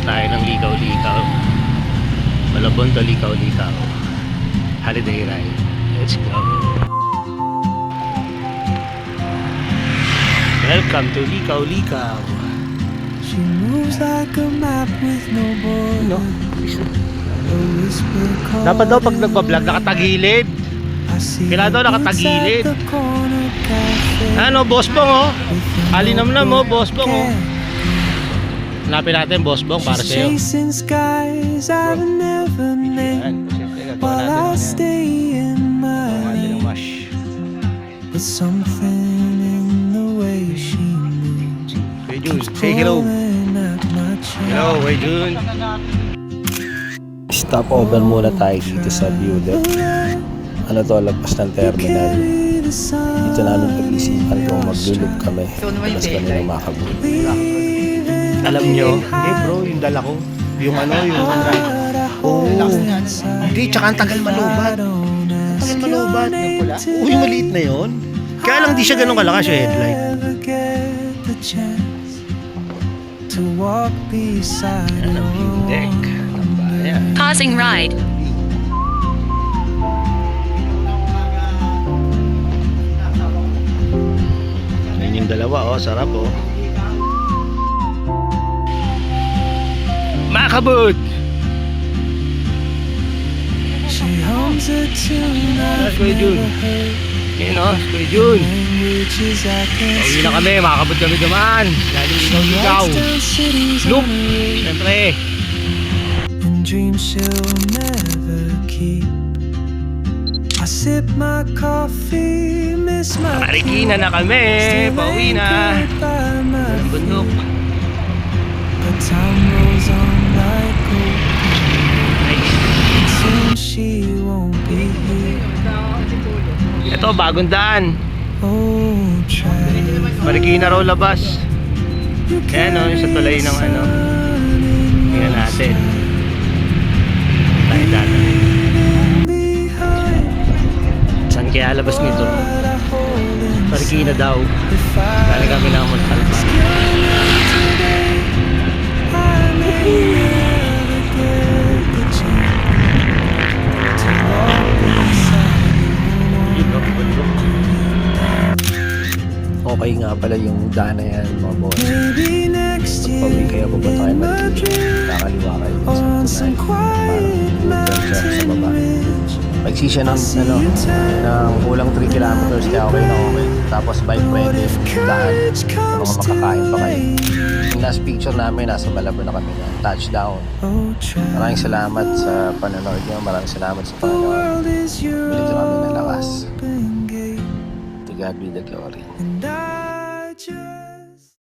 tayo ng likaw-likaw. Malabon to likaw-likaw. Holiday ride. Let's go. Welcome to likaw-likaw. She moves like a map with no No? border. A whisper call Dapat daw pag nagpa-vlog nakatagilid. I see Kailangan daw her nakatagilid. outside the corner cafe. Ano, Boss Bong oh. With an Alinam mo, open Boss Bong oh. can. Hanapin natin, Boss Bong, para She's sa'yo. chasing skies I've never Yan, named. siyempre, gagawa While natin I ang yan. stay in my Gagawa natin ang lane. mash. But something in the way she moves Hey Jun, say hello. pulling at my chain. Hello, hey Jun. Stop over muna tayo dito sa view deck. Ano to, lagpas ng terminal. Dito namin pag-isipan kung maglulog kami. Tapos kami ng makabul. Alam nyo, bro, yung dala ko. Yung ano, yung oh, hindi, tsaka ang tagal malubat. Tagal malubat. Yung pula? Uy, maliit na yun. Kaya lang di siya ganun kalakas yung headlight. Yan ang view deck. Ang bayan. Pausing ride. Yan yung dalawa, oh, sarap, oh. Makabut! That's Kuya Jun. Yan, oh, Kuya Jun. Pauwi na kami, makakabot kami dumaan. Lalo ikaw. Loop! Siyempre. And dreams she'll never keep. I sip my coffee, miss my Marikina na kami. Pauwi na. Ang bundok. But time rolls on like gold. Nice. Soon she won't be here. Ito, bagong daan. Oh, try. Marikina raw labas. Ayan, oh, yung sa tulay ng ano. Tingnan natin. Tayo daan. Saan kaya labas nito? Marikina daw. Kaya kami lang magkalpan. Okay nga pala yung daan na yan, mga boss. Maybe next Pag-uwi year kayo, pupunta kayo Marikina. Kakaliwa kayo on sa some tunay. Parang quiet sa baba. mountain ridge. Maiksi siya ng, ano, ng kulang 3 kilometers kaya okay na okay. Tapos bike pwede, daan, yung mga makakain pa kayo. Yung last picture namin, nasa Malabon na kami na touchdown. Oh, try. Maraming salamat sa panonood nyo, maraming salamat sa The panonood. world is your Binigyan kami ng lakas. open gate, To God be the glory. and I